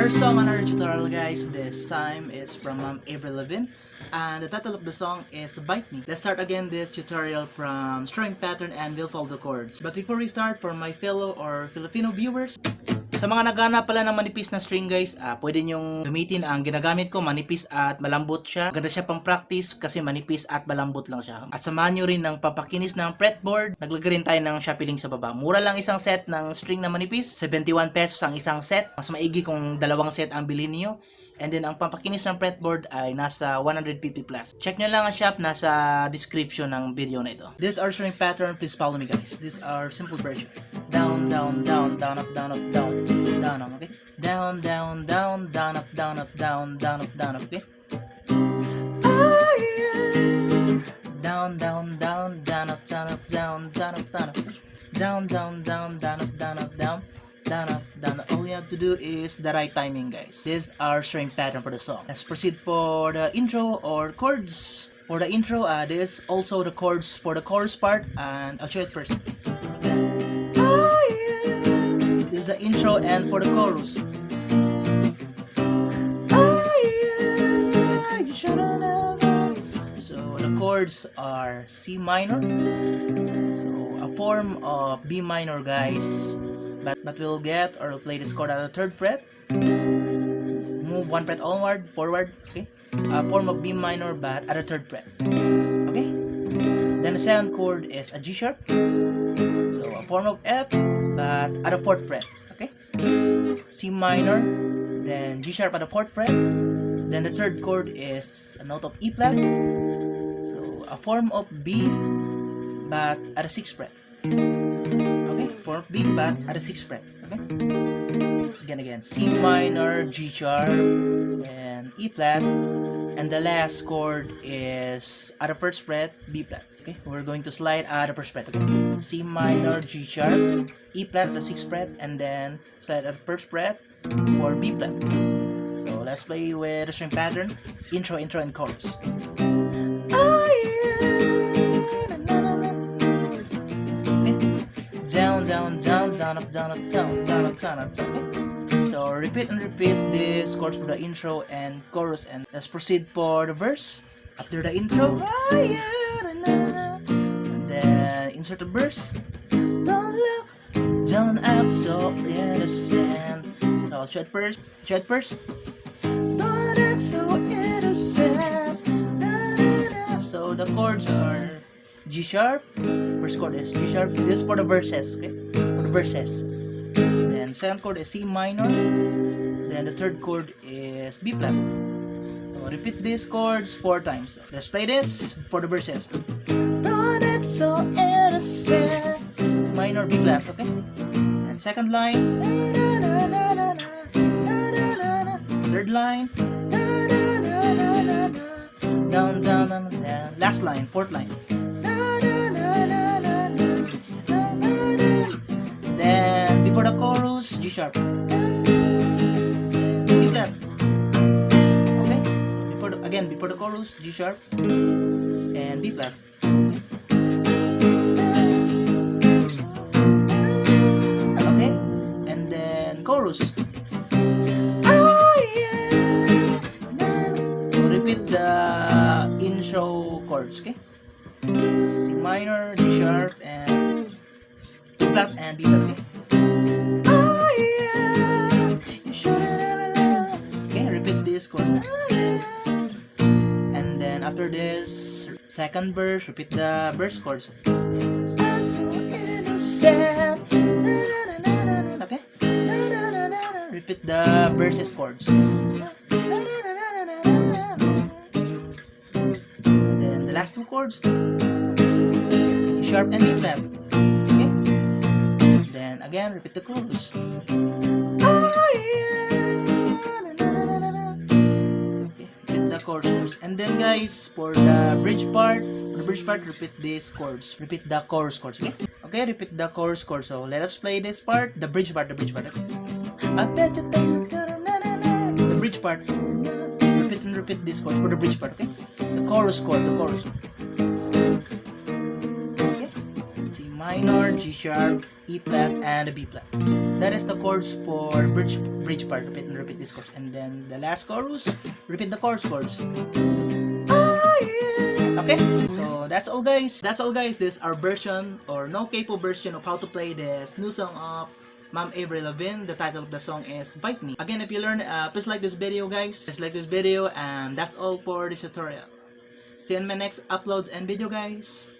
Another song, another tutorial guys. This time is from Avril Lavigne, and the title of the song is Bite Me. Let's start again this tutorial from strumming pattern and we'll follow the chords. But before we start, for my fellow or Filipino viewers, sa mga naghahanap pala ng manipis na string guys, pwede nyong gamitin ang ginagamit ko, manipis at malambot siya. Maganda siya pang practice kasi manipis at malambot lang siya. At samahan nyo rin ng papakinis ng fretboard. Naglagay rin tayo ng Shopee link sa baba. Mura lang isang set ng string na manipis, 71 pesos ang isang set. Mas maigi kung dalawang set ang bilhin niyo. And then ang pampakinis ng fretboard ay nasa 150 plus. Check nyo lang ang shop, nasa description ng video na ito. This is our string pattern, please follow me guys. This is our simple version. Down, down, down, down, up, down, up, down, down, up, okay? Down, down, down, down, up, down, up, down, down, up, down, up, okay? Oh yeah. Down, down, down, down, up, down, up, down, down, up, down, up, down, down, down, down, up, down, up, down. Down, up, down. All you have to do is the right timing, guys. This is our string pattern for the song. Let's proceed for the intro or chords. For the intro, this is also the chords for the chorus part, and I'll show it first. Okay. Oh, yeah. This is the intro and for the chorus. Oh, yeah. You should've known. So the chords are C minor. So a form of B minor, guys. But we'll get or we'll play this chord at the 3rd fret. Move 1 fret onward, forward. Okay. A form of B minor, but at the 3rd fret. Okay. Then the second chord is a G sharp. So a form of F, but at the 4th fret. Okay. C minor, then G sharp at the 4th fret. Then the third chord is a note of E flat. So a form of B, but at the 6th fret. Form of B, but at the 6th fret. Okay. Again, C minor, G sharp, and E flat, and the last chord is at the 1st fret, B flat. Okay, we're going to slide at the 1st fret. Okay, C minor, G sharp, E flat at the 6th fret, and then slide at the 1st fret for B flat. So let's play with the string pattern, intro, and chorus. Down, down, down, down, up, down, up, down, down, up, down, up, down. Okay. So repeat and repeat this chords for the intro and chorus, and let's proceed for the verse. After the intro, oh yeah, and then insert the verse. Don't look, don't act so innocent. So I'll show it first. Don't act so innocent. So the chords are G sharp, first chord is G sharp, this is for the verses, okay? For the verses. Then second chord is C minor, then the third chord is B flat. So repeat these chords 4 times. Let's play this for the verses. Don't act so innocent, minor, B flat, okay? And second line, third line, down, down, down, down. Last line, 4th line. Then before the chorus, G sharp, B flat. Okay. So before the chorus, G sharp and B flat. Okay. And then chorus. Oh yeah. So repeat the intro chords. Okay. C minor, G sharp, and B flat and B flat. Okay. Oh yeah, you should've. Okay, repeat this chord. And then after this, second verse, repeat the verse chords. I'm so innocent. Okay. Repeat the verses chords. Then the last 2 chords, E sharp and B flat. Okay. Then again, repeat the chorus. Oh yeah. Okay, repeat the chorus. And then guys, for the bridge part, repeat these chords. Repeat the chorus chords. Okay. Okay, repeat the chorus chords. So let us play this part, the bridge part. Okay? I bet you the bridge part. Repeat this chords for the bridge part. Okay. The chorus chords. Okay. C minor. minor, G sharp, E flat, and a B flat. That is the chords for bridge part. Repeat this chords, and then the last chorus, repeat the chords. Ah, yeah. Okay, so that's all guys. This is our version or no capo version of how to play this new song of Ma'am Avril Lavigne. The title of the song is Bite Me. Again, if you learn, please like this video guys. Please like this video, and that's all for this tutorial. See you in my next uploads and video guys.